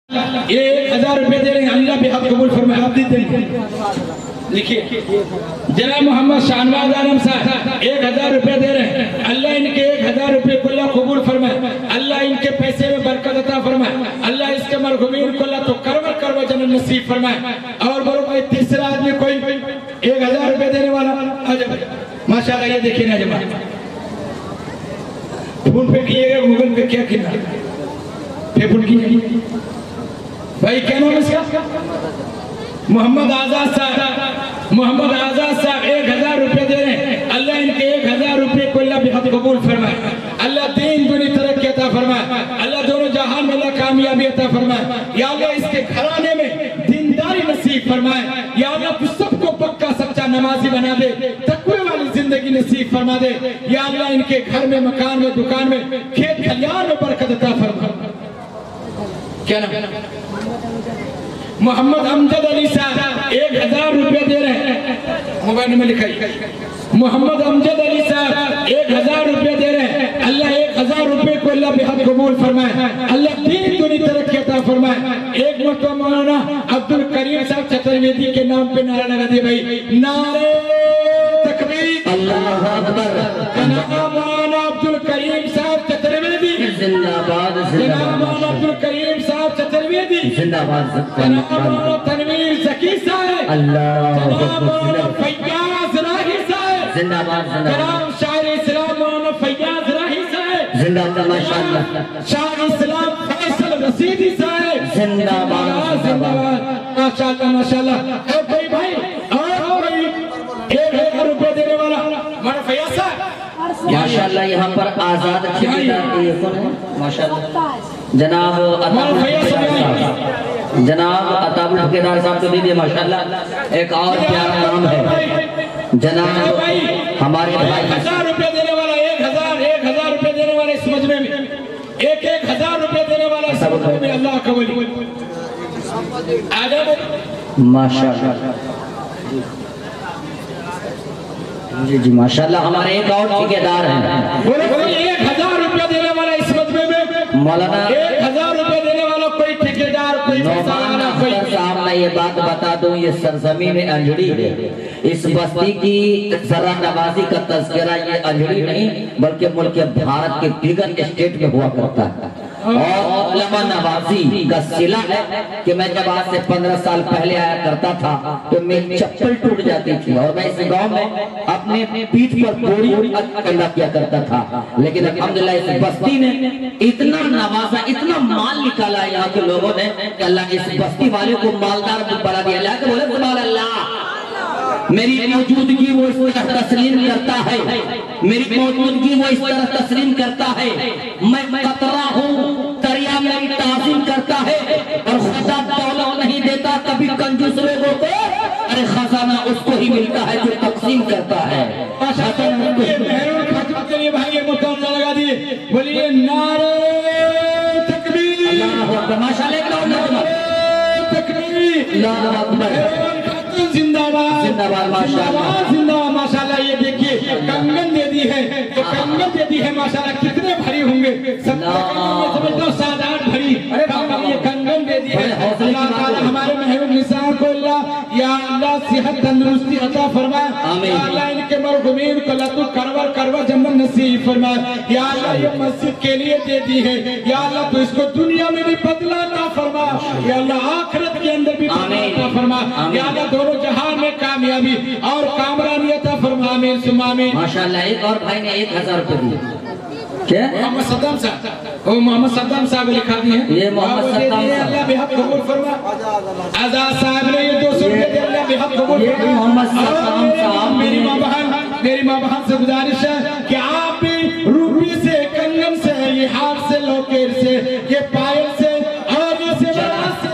یہ 1000 روپے دے رہے ہیں، اللہ بھی حق قبول فرمائے. آپ دیتے ہیں دیکھیے جناب محمد شاہنواز عالم صاحب 1000 روپے دے رہے ہیں، اللہ ان کے 1000 روپے کو اللہ قبول فرمائے، اللہ ان کے پیسے میں برکت عطا فرمائے، اللہ اس کے مرحومین کو اللہ تو کرو جنت نصیب فرمائے. اور بولو بھائی تیسرا آدمی کوئی 1000 روپے دینے والا ماشاءاللہ. یہ دیکھیں نا جماعت، فون پہ کیے گا، گوگل پہ کیا کیا پے فون کیے بھائی. کیا نام اس کا؟ محمد آزاد صاحب. محمد آزاد صاحب 1000 روپے دے رہے ہیں، اللہ ان کے 1000 روپے کو اللہ بحق قبول فرمائے، اللہ دین دنیا ترقی عطا فرمائے، اللہ دونوں جہان میں اللہ کامیابی عطا فرمائے. یا اللہ اس کے گھرانے میں دینداری نصیب فرمائے، یا اللہ تو سب کو پکا سچا نمازی بنا دے، تقوی والی زندگی نصیب فرما دے. یا اللہ ان کے گھر میں، مکان میں، دکان میں، کھیت کھلیان میں برکت عطا فرمائے. کیا نام؟ محمد امجد علی صاحب 1000 روپے دے رہے ہیں، موبائل نمبر لکھائیے. محمد امجد علی صاحب 1000 روپے دے رہے ہیں، اللہ 1000 روپے کو اللہ بحق قبول فرمائے، اللہ دین دنیا ترقی عطا فرمائے. ایک مرتبہ مولانا عبد الکریم صاحب چترویدی کے نام پہ نعرہ لگا دے بھائی، نعرہ تکبیر اللہ اکبر. جناب مولانا عبد الکریم صاحب چترویدی زندہ باد. جناب مولانا عبد الکریم صاحب چترویدی زندہ باد. جناب مولانا تنویر زکی صاحب اللہ. جناب مولانا فیاض راہی صاحب زندہ باد. جناب شاعر اسلام مولانا فیاض راہی صاحب زندہ باد. ماشاءاللہ. شاعر اسلام فیصل رشیدی صاحب زندہ باد. زندہ باد. ماشاءاللہ ماشاءاللہ. اور کوئی بھائی اور کوئی 1000 روپے دینے والا مولانا فیاض صاحب ماشاءاللہ. یہاں پر آزاد ٹھیکیدار یہ کون ہے؟ ماشاءاللہ جناب جناب عطا ٹھیکیدار صاحب کو دیدیے. ماشاءاللہ ایک اور پیارا نام ہے جناب ہمارے بھائی. 1000 روپے دینے والا 1000 روپے دینے والا اس مجمع میں 1000 روپے دینے والا اس مجمع میں اللہ قبول. ماشاءاللہ جی ماشاءاللہ. ہمارے ایک اور ٹھیکیدار ہیں، کوئی 1000 روپے دینے والا اس مجمع میں مولانا 1000 روپے دینے والا کوئی ٹھیکیدار کوئی مسالہ کوئی. صاحب میں یہ بات بتا دوں، یہ سرزمین انجڑی ہے. اس بستی کی ذرا نوازی کا تذکرہ یہ انجڑی نہیں بلکہ ملک بھارت کے دیگر اسٹیٹ میں ہوا کرتا ہے. اور علماء نوازی کا صلہ ہے کہ میں جب آج سے 15 سال پہلے آیا کرتا تھا تو میری چپل ٹوٹ جاتی تھی اور میں اس گاؤں میں اپنے پیٹھ پر بوری کندہ کیا کرتا تھا. لیکن الحمدللہ اس بستی نے اتنا نوازا، اتنا مال نکالا ہے یہاں کے لوگوں نے کہ اللہ اس بستی والے کو مالدار بڑا دیا. اللہ کہ بولے سبحان اللہ. میری موجودگی وہ اس طرح تسلیم کرتا ہے، میری موجودگی وہ اس طرح تسلیم کرتا ہے. میں قطرہ ہوں، دریا میری تعظیم کرتا ہے. اور خدا دولت نہیں دیتا کبھی کنجوس لوگوں کو، ارے خزانہ اس کو ہی ملتا ہے جو تقسیم کرتا ہے. بولیے نعرہ تکبیر اللہ اکبر. ماشاءاللہ تکبیر اللہ اکبر. زندہ باد زندہ باد. ماشاءاللہ زندہ باد. ماشاءاللہ. یہ دیکھیے کنگن دے دی ہے تو کنگن دے دی ہے ماشاءاللہ. کتنے بھری ہوں گے سب میں سمجھتا ہوں 7-8 بھری. یہ کنگن دے دی ہے. اللہ تعالی ہمارے محبوب نثار کو اللہ یا اللہ صحت تندرستی عطا فرمائے. یا اللہ ان کے مرحومین کو اللہ تو کرور جنت نصیب فرمائے. یا اللہ یہ مسجد کے لیے دے دی ہے، یا اللہ تو اس کو دنیا میں بھی بدلہ عطا فرما، یا اللہ آخرت کے اندر بھی بدلہ عطا فرما. یا اللہ دونوں جہان میں کامیابی اور کامرانی عطا فرما. آمین ثم آمین. ماشاءاللہ. ایک اور بھائی نے 1000 روپے دیے. کیا؟ محمد صدام صاحب. وہ محمد صدام صاحب لکھا دی ہیں. یہ محمد صدام صاحب. اللہ بحق قبول فرما. آزاد صاحب نے یہ 200 روپے دے اللہ بحق قبول فرما. یہ محمد صدام صاحب. میری ماں بہن سے گزارش ہے کہ آپ بھی روپی سے، کنگن سے، یہ ہاتھ سے، لوکیر سے، یہ پائل سے اور یہ سے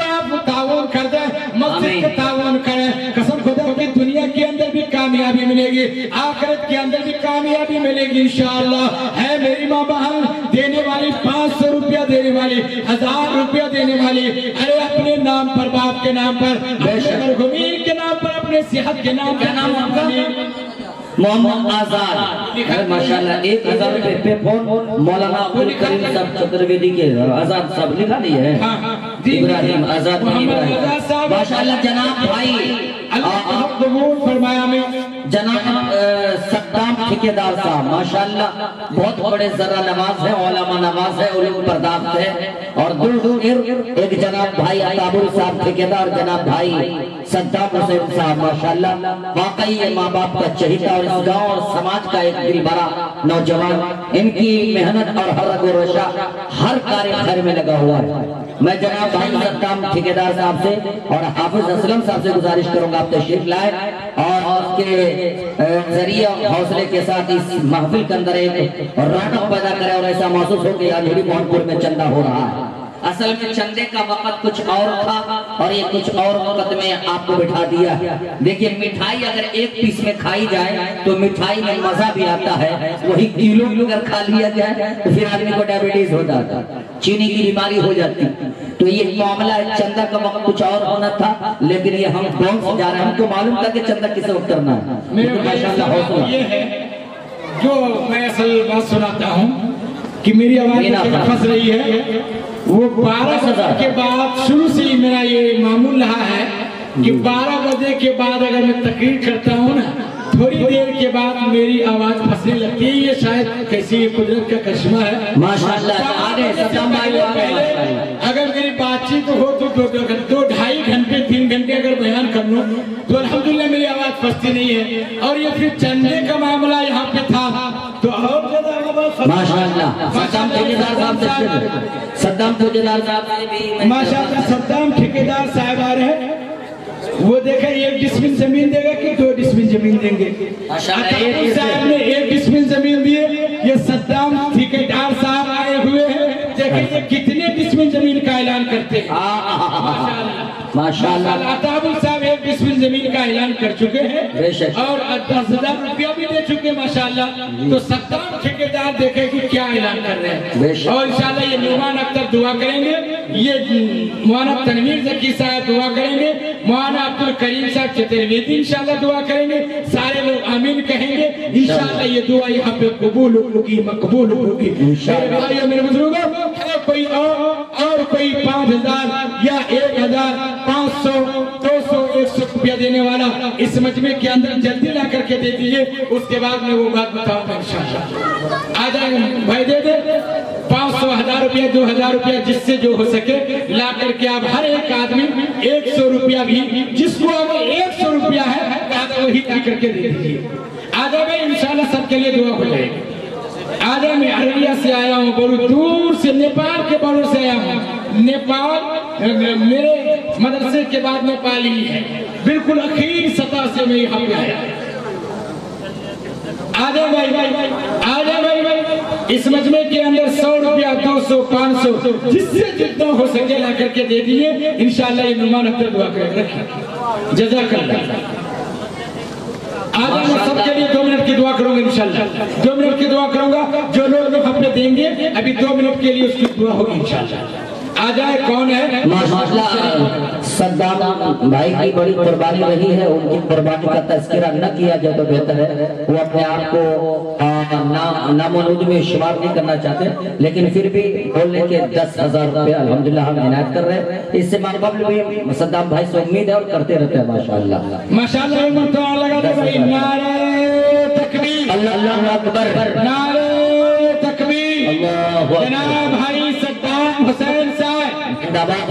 آپ تعاون کر دیں، مسجد کے تعاون کریں. قسم خدا کی دنیا کے اندر بھی کامیابی ملے گی، آخرت کے اندر بھی کامیابی ملے گی انشاءاللہ. ہے میری ماں بہن دینے والی 500 روپیہ دینے والی، 1000 روپیہ دینے والی، ارے اپنے نام پر، باپ کے نام پر، اپنے مرحومین کے نام پر، اپنے صحت کے نام پر. نام محمد آزاد. ماشاءاللہ 1000 روپے پے فون مولانا عبد الکریم صاحب چترویدی کے آزاد صاحب لکھا دی ہے. इब्राहिम आजाद माशाल्लाह। जनाब भाई कबूल फरमाया में जनाब सद्दाम ठेकेदार साहब माशाल्लाह बहुत बड़े जरा नवाज है, उलमा नवाज है, उलूम बर्दाश्त है। और दूर एक जनाब भाई अताबुल साहब ठेकेदार, जनाब भाई सद्दाम हुसैन साहब माशाल्लाह वाकई ये माँ बाप का चहिता और इस गाँव और समाज का एक दिल भरा नौजवान। इनकी मेहनत और हर रग रशा हर कार्य खैर में लगा हुआ है। मैं जनाब भाई सद्दाम ठेकेदार साहब से और हाफिज असलम साहब से गुजारिश करूंगा आप तशरीफ लाए और उसके जरिए हौसले के साथ इस महफिल के अंदर एक रौनक पैदा करें और ऐसा महसूस हो कि अंजड़ी मोहनपुर में चंदा हो रहा है। असल में चंदे का वक्त कुछ और था और ये कुछ और वक्त में आपको बिठा दिया। देखिए मिठाई अगर एक पीस में खाई जाए तो मिठाई में मजा भी आता है, वही किलो अगर खा लिया जाए तो फिर आदमी को डायबिटीज हो जाता, चीनी की बीमारी हो जाती। तो ये मामला है, चंदा का वक्त कुछ और होना था लेकिन ये हम कौन से जा रहे हैं, हमको मालूम था कि चंदा किस वक्त करना है। ये है जो मैं असल बात सुनाता हूँ कि मेरी आवाज फंस रही है। वो 12 बजे के बाद शुरू से ही मेरा ये मामूल रहा है कि 12 बजे के बाद अगर मैं तकरीर करता हूँ ना, थोड़ी देर के बाद मेरी आवाज फंसने लगती है। ये शायद कैसी कुदरत का करिश्मा है माशाल्लाह। अगर मेरी बातचीत हो तो 2-2.5 घंटे 3 घंटे अगर बयान कर लूं तो अल्हम्दुलिल्लाह मेरी आवाज फंसती नहीं है। और ये फिर चंदे का मामला यहाँ पे था तो और ज्यादा माशाल्लाह। सद्दाम ठेकेदार साहब भी माशाल्लाह सद्दाम ठेकेदार साहब आ रहे हैं। वो देखे 1 डिसमिल जमीन देगा कि 2 डिसमिल जमीन देंगे। साहब ने 1 डिसमिल जमीन दिए। ये सद्दाम ठेकेदार साहब आए हुए हैं, देखें ये कितने डिसमिल जमीन का ऐलान करते हैं माशाल्लाह। अताबुल साहब 1 डिसमिल जमीन का ऐलान कर चुके हैं और 10,000 रुपया भी दे चुके माशाल्लाह। तो सद्दाम ठेकेदार देखे कि क्या ऐलान कर रहे हैं। और इंशाल्लाह ये नुमान अख्तर दुआ करेंगे, ये मौलाना तनवीर ज़की साहब दुआ करेंगे, मौलाना अब्दुल करीम साहब चतुर्वेदी इंशाल्लाह दुआ करेंगे, सारे लोग आमीन कहेंगे। इंशाल्लाह ये दुआ यहाँ पे कबूल होगी, मकबूल होगी। मेरे भाइयों मेरे बुजुर्गों, कोई और कोई 5,000 या 1,000 500 200 100 रुपया देने वाला इस मजमे के अंदर जल्दी ला करके दे दीजिए, उसके बाद में वो बात बताऊंगा इंशाल्लाह। आ जाए भाई, दे दे 500 1000 रुपया 2000 रुपया जिससे जो हो सके ला करके आप हर एक आदमी 100 रुपया भी जिसको अगर 100 रुपया है वही ला करके दे दीजिए। आज मैं इंशाल्लाह सबके लिए दुआ हो जाएगी। आज मैं अररिया से आया हूँ, बहुत दूर से नेपाल के बॉर्डर से आया हूँ। नेपाल मेरे मदरसे के बाद नेपाली है, बिल्कुल आखिरी सतह से मैं यहाँ पे आया। आजा भाई इस मजमे के अंदर 100 रुपया 200 500 जिससे जितना हो सके ला करके दे दिए। इंशाल्लाह ये मेहमान अख्तर दुआ करेंगे। जज़ाकल्लाह। आज मैं सबके लिए 2 मिनट की दुआ करूंगा इंशाल्लाह। 2 मिनट की दुआ करूंगा, जो लोग हम पे देंगे अभी 2 मिनट के लिए उसकी दुआ होगी इंशाल्लाह। आ जाए कौन है माशाल्लाह। सद्दाम भाई की बड़ी कुर्बानी रही है, उनकी कुर्बानी का तज़किरा न किया जाए तो बेहतर है। वो अपने आप को नामोनूद में शुमार नहीं करना चाहते, लेकिन फिर भी बोलने के 10,000 रुपये अल्हम्दुलिल्लाह हम इनायत कर रहे हैं। इससे माकबल भी सद्दाम भाई से उम्मीद है और करते रहते हैं माशाल्लाह। माशाल्लाह लगा दे भाई, नारे तकबीर, अल्लाहु अकबर, नारे तकबीर। जनाब भाई सद्दाम हुसैन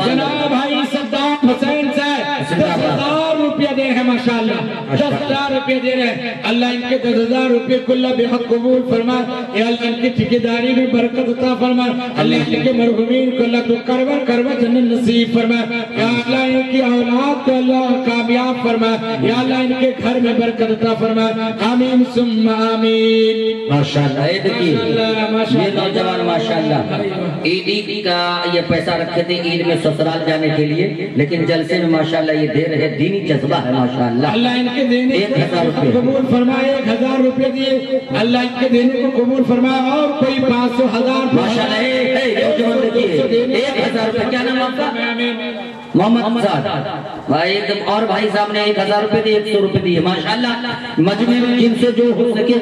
जनाब भाई सद्दाम हुसैन साहब 10,000 रुपया दे रहे हैं माशाल्लाह, 10,000 रुपये दे रहे हैं। अल्लाह इनके 10,000 रुपये कुल्ला बेहद कबूल फरमाए। अल्लाह इनकी ठेकेदारी में बरकत अता फरमाए। अल्लाह इनके मरहुमीन को अल्लाह तो करवा जन्नत नसीब फरमाए। या अल्लाह इनकी औलाद को अल्लाह कामयाब फरमाए। या अल्लाह इनके घर में बरकत अता फरमाए। आमीन सुम्मा आमीन माशाल्लाह। ये नौजवान माशाल्लाह ईद का ये पैसा रखे थे ईद में ससुराल जाने के लिए, लेकिन जलसे में माशाल्लाह ये दे रहे, दीनी जज्बा है माशाल्लाह। अल्लाह इनके देने 1,000 रुपये कबूल फरमाए। 1,000 रुपये दिए, अल्लाह इनके देने को कबूल फरमाए। और कोई 500 1000 माशाल्लाह 1,000 रुपये। क्या नाम आपका? मोहम्मद साहब भाई एकदम, और भाई साहब ने 1000 रुपए दिए, 100 रुपए दिए माशाल्लाह। मजमे में जिनसे जो हो सके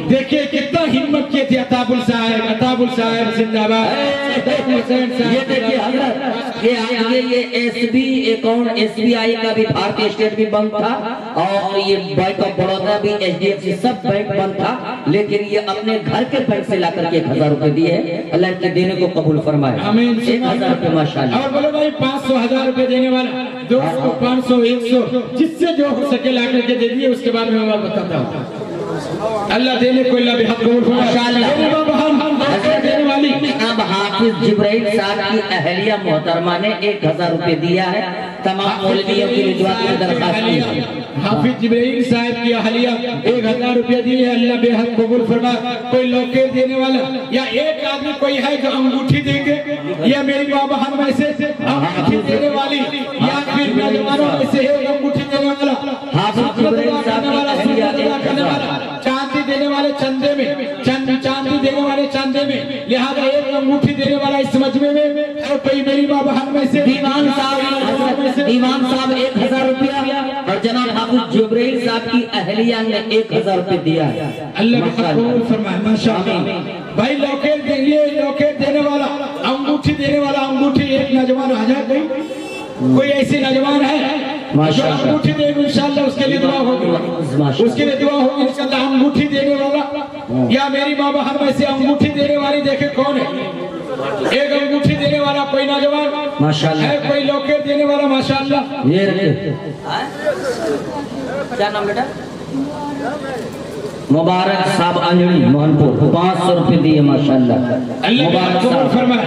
देखिए कितना हिम्मत किए थे अताबुल साहब जिंदाबाद। ये देखिए हजरत, ये आगे ये एसबी अकाउंट एसबीआई का भी, भारतीय स्टेट भी बंद था, और ये बैंक ऑफ बड़ौदा भी, एचडीएफसी सब बैंक बंद था, लेकिन ये अपने घर के बैंक से लाकर के 1000 रुपए दिए हैं। अल्लाह के देने को कबूल फरमाए। 1000 रुपए माशाल्लाह। और बोलो भाई 500 1000 रुपए देने वाला, 200 500 100 जिससे जो हो सके ला करके दे दिए। उसके बाद में मैं बताता हूँ अल्लाह देने को अल्लाह भी हक कबूल देने वाली। अब हाफिज जिब्राइल साहब की अहलिया मोहतरमा ने 1000 रुपए दिया है। तमाम मौलवियों की दुआ की दरख्वास्त की है। हाफिज जिब्राइल साहब की अहलिया 1000 रुपया दिए, अल्लाह बेहद कबूल फरमाए। कोई लोकेट देने वाला या एक आदमी कोई है जो अंगूठी देंगे, या मेरी माँ बहन में से अंगूठी देने वाली, या फिर नौजवानों में से अंगूठी देने वाला, हाफिज जिब्राइल साहब की अहलिया चांदी देने वाले चंदे में, चांदी देने वाले चांदे में, लिहाजा एक अंगूठी देने वाला इस मजमे में, और कोई मेरी माँ बहन में से दीवान साहब 1000 रुपया, और जनाब हाफिज जिब्राइल साहब की अहलिया ने 1000 रुपए दिया है। अल्लाह कबूल फरमाए माशाअल्लाह। भाई लोकेट देंगे, लोकेट देने वाला, अंगूठी देने वाला, अंगूठी एक नौजवान आ जाए, कोई ऐसी नौजवान है माशाअल्लाह अंगूठी देंगे इंशाअल्लाह, उसके लिए दुआ होगी, उसके लिए दुआ होगी इंशाअल्लाह। अंगूठी देने वाला या मेरी माँ बहन में से अंगूठी देने वाली देखे कौन है? एक अंगूठी देने वाला कोई नौजवान माशाअल्लाह है, कोई लोकेट देने वाला माशाअल्लाह। ये क्या नाम बेटा? मुबारक साहब अंजड़ी मोहनपुर 500 रुपए दिए माशाअल्लाह। अल्लाह कबूल फरमाए,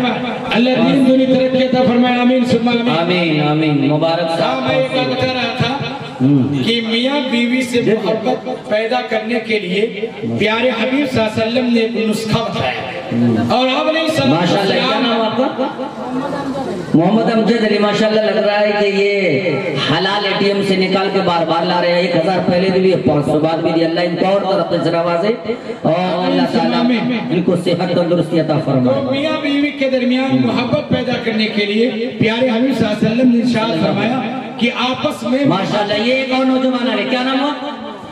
अल्लाह दीन दुनी तरक्की अता फरमाए, आमीन सुम्मा आमीन आमीन। मुबारक साहब। मैं एक बात बता रहा था कि मियाँ बीवी से मोहब्बत पैदा करने के लिए प्यारे हबीब सल्लल्लाहु अलैहि वसल्लम ने एक नुस्खा बताया, और आप माशाअल्लाह। क्या नाम आपका? मोहम्मद अमजद अली। माशाअल्लाह लग रहा है कि ये हलाल एटीएम से निकाल के बार बार ला रहे हैं। 1000 पहले भी, 500 बाद भी। अल्लाह इनको और तरफ से नवाजे, और अल्लाह ताला इनको सेहत तंदुरुस्ती अता फरमाए। तो मियाँ बीवी के दरमियान मोहब्बत पैदा करने के लिए प्यारे हबीब सल्लल्लाहु अलैहि वसल्लम ने इरशाद फरमाया कि आपस में माशाअल्लाह। ये एक और नौजवान है, क्या नाम हुआ?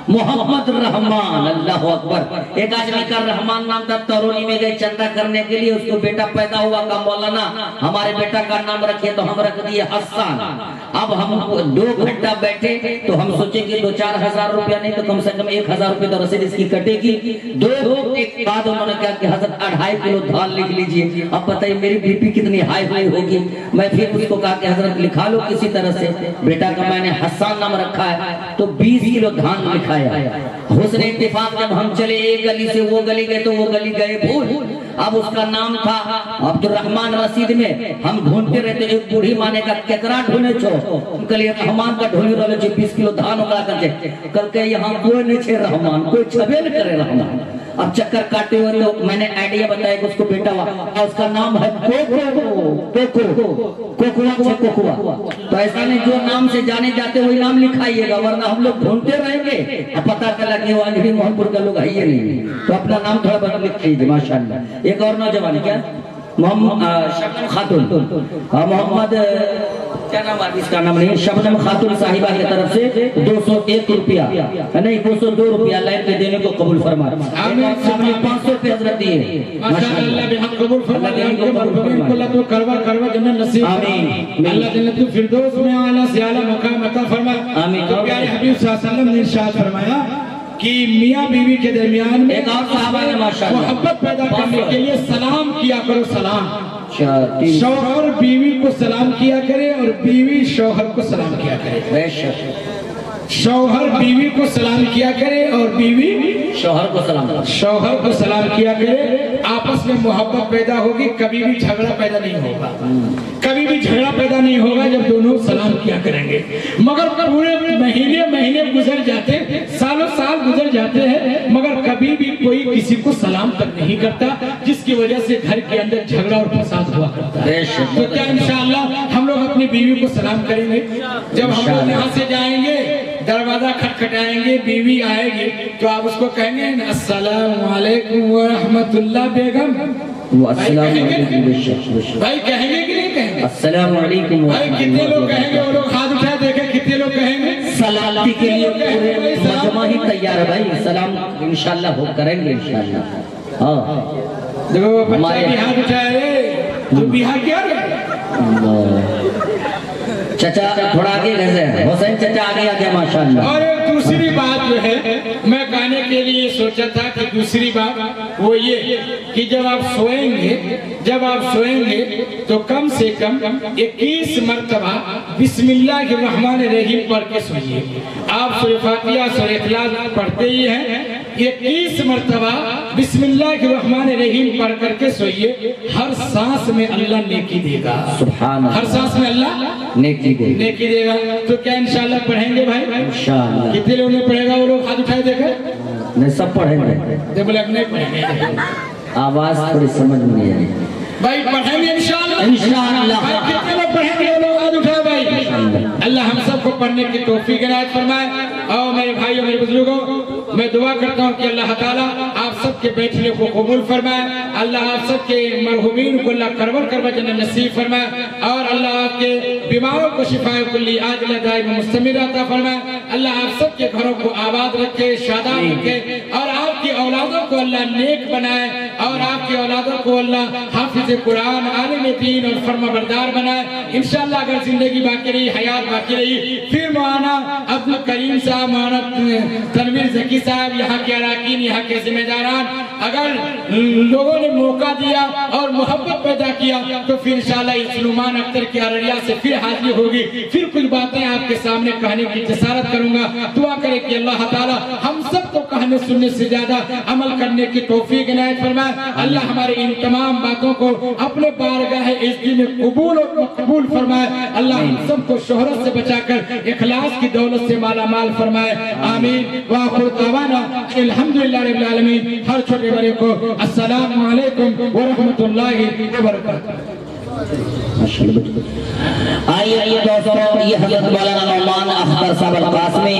मोहम्मद रहमान। अल्लाह अकबर। एक आदमी का रहमान नाम था, तरोनी में गए चंदा करने के लिए, उसको बेटा पैदा हुआ का मौलाना हमारे बेटा का नाम रखिए, तो हम रख दिए हसन। अब हम 2 घंटा बैठे तो हम सोचे कि 2-4 हजार रुपया नहीं तो कम से कम 1000 रुपये तो रसीद इसकी कटेगी। 2 एक बाद उन्होंने कहा कि हजरत 2.5 किलो धान लिख लीजिए। अब बताइए मेरी बीपी कितनी हाई हाई होगी। मैं फिर उसको कहा कि हजरत लिखा लो किसी तरह से, बेटा का मैंने हसन नाम रखा है, तो 20 किलो धान लिखा। हुस्न इत्तेफाक जब हम चले एक गली से वो गली गए तो वो गली गए भूल। अब उसका नाम था अब्दुर्रहमान। रसीद में हम ढूंढते रहते, एक बूढ़ी माने का केकरा ढूंढे छो, कल रहमान का ढूंढी रहे 20 किलो धान उगला करके। कल के यहाँ कोई नहीं छे रहमान, कोई छबे न करे रहमान। अब चक्कर काटे हुए तो मैंने आइडिया बताया कि उसको बेटा हुआ, उसका नाम है कोकुआ। तो ऐसा नहीं, जो नाम से जाने जाते वही नाम लिखाइएगा, वरना हम लोग ढूंढते रहेंगे, पता चला कि वो अंजड़ी मोहनपुर का लोग है ही नहीं। तो अपना नाम थोड़ा बदल लिख लीजिए माशाअल्लाह। एक और नौजवान क्या शबनम खातून, मोहम्मद क्या नाम है इसका नाम नहीं, शबनम खातून साहिबा की तरफ से 201 रुपया नहीं 202 रुपया लाइन के देने को कबूल फरमा। 500 रुपये हजरत दिए माशाअल्लाह। कबूल फरमाए, करवा जन्नत नसीब आमीन। अल्लाह जन्नतुल फिरदौस में आला से आला मकाम अता फरमाए आमीन। तो प्यारे हबीब सल्लल्लाहु अलैहि वसल्लम ने इरशाद फरमाया कि मियाँ बीवी के दरमियान में एक और साहबा ने माशाअल्लाह मोहब्बत पैदा करने के लिए सलाम किया करो। सलाम, शौहर बीवी को सलाम किया करे और बीवी शौहर को सलाम किया करे। शौहर बीवी को सलाम किया करे और बीवी शौहर को सलाम किया करे। आपस में मोहब्बत पैदा होगी, कभी भी झगड़ा पैदा नहीं होगा, कभी भी झगड़ा पैदा नहीं होगा जब दोनों सलाम किया करेंगे। मगर पूरे महीने गुजर जाते, सालों साल गुजर जाते हैं, मगर कभी भी कोई किसी को सलाम तक नहीं करता, जिसकी वजह से घर के अंदर झगड़ा और फसाद हुआ करता है। तो क्या इंशाअल्लाह हम लोग अपनी बीवी को सलाम करेंगे? जब हम लोग यहाँ से जाएंगे, दरवाजा खटखटाएंगे, बीवी आएगी तो आप उसको कहेंगे अस्सलामु अलैकुम व रहमतुल्लाह बेगम। भाई कहेंगे कि नहीं कहेंगे? अस्सलाम वालेकुम। भाई कितने लोग कहेंगे? वो लोग हाथ उठाए देखें कितने लोग कहेंगे? सलामती के लिए पूरे मजमा ही तैयार है भाई। सलाम इंशाल्लाह हो करेंगे इंशाल्लाह। हाँ देखो वो बच्चा भी हाथ उठाए, तुम बिहार क्या चाचा थोड़ा आगे कैसे हुसैन चाचा आगे आ गया माशाल्लाह। और एक दूसरी बात जो है मैं कहने के लिए सोचा था कि दूसरी बात वो ये कि जब आप सोएंगे तो कम से कम 21 मरतबा बिस्मिल्लाहिर्रहमानिर्रहीम पढ़ के सोइए। आप सूरह फातिहा सूरह इखलास पढ़ते ही हैं, 21 मरतबा बिस्मिल्लाहिर्रहमानिर्रहीम पढ़ करके सोइए। हर सांस में अल्लाह नेकी देगा, सुभान अल्लाह, हर सांस में अल्लाह नेकी देगा। तो क्या इंशाल्लाह पढ़ेंगे भाई? इंशाल्लाह। कितने लोग ने पढ़ेगा? वो लोग हाथ उठाए देखे नहीं, सब पढ़ेंगे। बोले नहीं पढ़ेंगे, आवाज थोड़ी समझ में नहीं आई। भाई पढ़ेंगे इंशाल्लाह। इंशाल्लाह। भाई कितने लोग पढ़ेंगे? वो लोग हाथ उठाए भाई। अल्लाह हम सबको पढ़ने की तौफीक इनायत फरमाए। और मेरे भाइयों मेरे बुजुर्गों, मैं दुआ करता हूँ कि अल्लाह ताला आप सबके बैठने को कबूल फरमाए। अल्लाह आप सबके मरहुमीन को अल्लाह करवर करवा जन्नत नसीब फरमाए। और अल्लाह आपके बीमारों को शिफाए कुल्ली आजिला दाइम मुस्तमिर अता फरमाए। अल्लाह आप सबके घरों को आबाद रखे, शादाब रखे। और आपकी औलादों को अल्लाह नेक बनाए। और आपकी औलादों को अल्लाह हाफिज कुरान, आलिम दीन और फर्माबरदार बनाए। इंशाल्लाह अगर जिंदगी बाकी रही, हयात बाकी रही, फिर मौलाना अब्दुल करीम साहब, मौलाना तनवीर ज़की साहब, यहाँ के अराकीन, यहाँ के जिम्मेदारान, अगर लोगों ने मौका दिया और मोहब्बत पैदा किया तो फिर इंशाल्लाह सुलेमान अख्तर की अररिया से फिर हाजिर होगी। फिर कुछ बातें आपके सामने कहने की जसारत करूंगा। दुआ करें कि अल्लाह ताला हम सबको कहने सुनने से ज्यादा अमल करने की तौफीक इनायत फरमाए। अल्लाह हमारे इन तमाम बातों को अपने बारगाह इज़्ज़त में कबूल और मकबूल फरमाए। अल्लाह हम सबको शोहरत से बचाकर इखलास की दौलत से माला माल फरमाए। आमीन व आखिर दवाना अल्हम्दुलिल्लाह रब्बिल आलमीन। हर छोटे बड़े को अस्सलामु अलैकुम व रहमतुल्लाहि व बरकातहू। आइए दोस्तों, ये हज़रत मौलाना नौमान अख्तर साहब अल-कासमी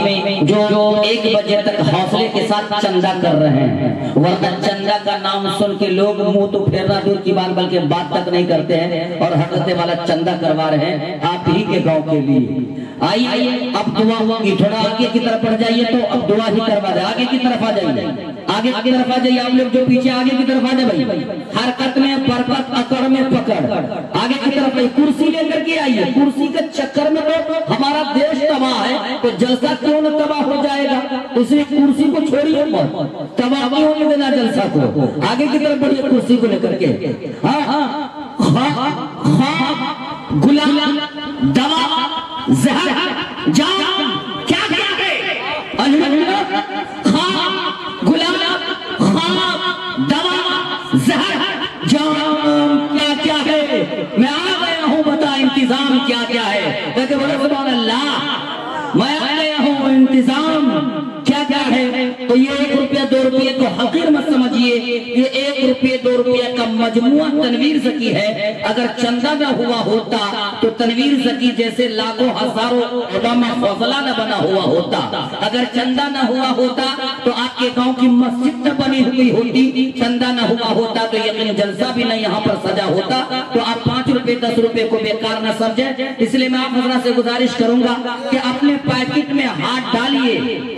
जो 1 बजे तक हौसले के साथ चंदा कर रहे हैं। वरना चंदा का नाम सुन के लोग मुंह तो फेरना दूर की बात बल्कि बात तक नहीं करते हैं। और हजरत वाला चंदा करवा रहे हैं आप ही के गांव के लिए। आइए अब दुआ की थोड़ा आगे की तरफ बढ़ जाइए तो अब दुआ ही करवा दे। आगे की तरफ आ जाइए, आगे की तरफ आ जाइए। आप लोग जो पीछे आगे की तरफ आ जाए भाई, हरकत में बरकत, अकड़ में पकड़। आगे की तरफ कुर्सी लेकर के आइए। कुर्सी के चक्कर में तो हमारा देश तबाह है, तो जलसा क्यों न तबाह हो जाएगा? इसलिए कुर्सी को छोड़िए मत, तबाह क्यों नहीं देना जलसा को। आगे की तरफ बढ़िए कुर्सी को लेकर के। हाँ गुलाम, दवा, जहर, जाम, क्या क्या है? गुलाम, दवा, जहर, जाम, क्या क्या है? मैं आ गया हूँ, बता इंतजाम क्या क्या है? कहते बोले सुभान अल्लाह, मैं आ गया हूँ, इंतजाम क्या क्या है? तो ये 1 रुपया 2 रुपये को हकीर मत समझिए। ये 1 रुपये 2 रुपये का मजमुआ तनवीर ज़की है। अगर चंदा न हुआ होता तो तनवीर ज़की जैसे लाखों हजारों उलमा फौजला न बना हुआ होता। अगर चंदा न हुआ होता तो आपके गांव की मस्जिद न बनी हुई होती। चंदा न हुआ होता तो यकीन जलसा भी नहीं यहाँ पर सजा होता। तो आप 5 रुपये 10 रुपये को बेकार न समझे। इसलिए मैं आप हजरात से गुजारिश करूंगा कि अपने पैकेट में हाथ डालिए।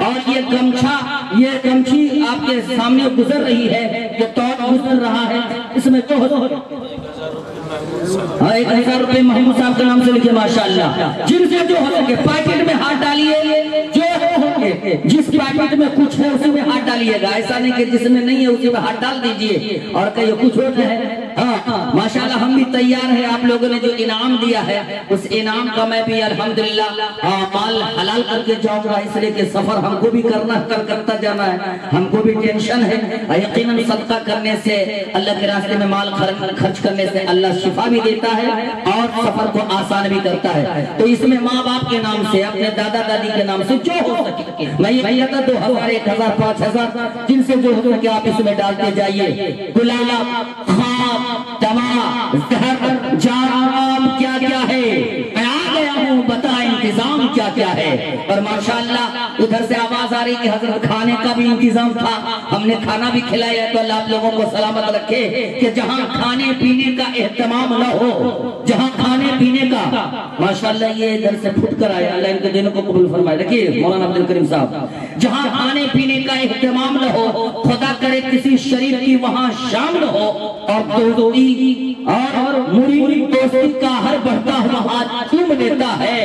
और ये गमछी आपके सामने गुजर रही है, जो तौर गुजर रहा है, इसमें तो 1000 रुपये महमूद साहब के नाम से लिखे माशाअल्लाह। जिनसे जो हो सके पैकेट में हाथ डालिए। जो होंगे जिस पैकेट में कुछ है उसी में हाथ डालिएगा। ऐसा नहीं कि जिसमें नहीं है उसी में हाथ डाल दीजिए और कहिए कुछ होता है। हाँ माशाअल्लाह, हम भी तैयार है। आप लोगों ने जो इनाम दिया है उस इनाम का मैं भी अल्हम्दुलिल्लाह माल हलाल करके जाऊंगा। इसलिए कि सफर हमको भी करना, कलकत्ता जाना है, हमको भी टेंशन है। यकीनन सदका करने से, अल्लाह के रास्ते में माल खर्च करने से अल्लाह शिफा भी देता है और सफर को आसान भी करता है। तो इसमें माँ बाप के नाम से, अपने दादा दादी के नाम से जो हो सके, मैं ये भैया था 2000 1000 5000 जिनसे जो हो सके आप इसमें डालते जाइए। गुलाब, खाब, दवा, जहर, जाम, क्या क्या है? मैं आ गया हूँ, बता इंतजाम क्या क्या है? और माशाअल्लाह उधर से आवाज आ रही कि हजरत खाने का भी इंतजाम था, हमने खाना भी खिलाया। तो अल्लाह आप लोगों को सलामत रखे कि जहाँ खाने पीने का एहतमाम न हो, जहाँ खाने पीने माशाअल्लाह ये इधर से फुट कर आए, अल्लाह इनके दिनों को कबूल फरमाए। देखिए मौलाना अब्दुल करीम साहब, जहाँ खाने पीने का इहतमाम न हो, खुदा करे किसी शरीफ की वहाँ शाम न हो, और दोस्ती और मुरीद दोस्ती का हर बढ़ता हुआ हाथ चूम लेता है,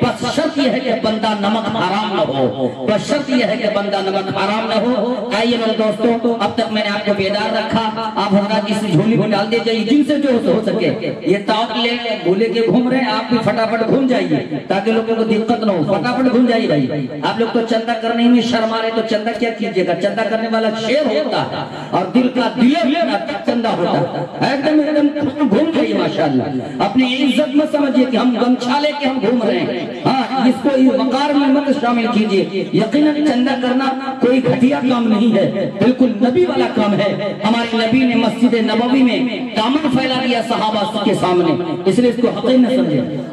बस शर्त यह है कि बंदा नमक हराम न हो, बस शर्त यह है कि बंदा नमक हराम न हो। आइए मेरे दोस्तों, अब तक मैंने आपको बेदार रखा, आप हमारा इस झोली में डाल दीजिए जिनसे जो हो सके। ये ताक ले भूले के घूम रहे हैं, आप भी फटाफट घूम जाइए ताकि लोगों को दिक्कत न हो, फटाफट घूम जाइए भाई। आप लोग तो चंदा करने में शर्मा रहे, तो चंदा क्या कीजिएगा, चंदा करने वाला शेर होता है और दिल का दिल चंदा होता है, एकदम घूम जाइए माशाअल्लाह। अपनी इज्जत मत समझिए कि हम गमछा लेके हम घूम रहे हैं, हाँ इसको इस वकार में मत शामिल कीजिए। यकीनन चंदा करना कोई घटिया काम नहीं है, बिल्कुल नबी वाला काम है। हमारे नबी ने मस्जिद नबवी में दामन फैला दिया सहाबा के सामने, इसलिए इसको हक़ीक़त न समझे।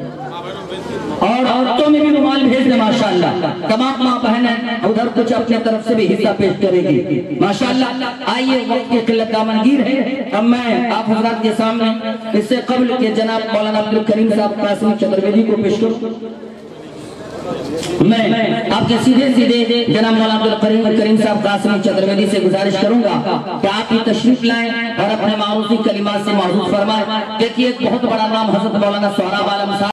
और औरतों में भी रुमाल भेज दे माशाअल्लाह, तमाम माँ बहनें उधर कुछ अपने तरफ से भी हिस्सा पेश करेगी माशाअल्लाह। आइए वक्त की किल्लत दामनगीर है, अब मैं आप हज़रात के सामने इससे कबल के जनाब मौलाना अब्दुल करीम साहब कासिमी चतुर्वेदी को पेश करूं। मैं आपके सीधे सीधे जनाब मौलाना अब्दुल करीम साहब कासिमी चतुर्वेदी से गुजारिश करूंगा कि आप ही तशरीफ लाएं और अपने मारूफी कलिमात से मारूफ फरमाएं। देखिए एक बहुत बड़ा नाम हज़रत मौलाना सोहराब आलम साहब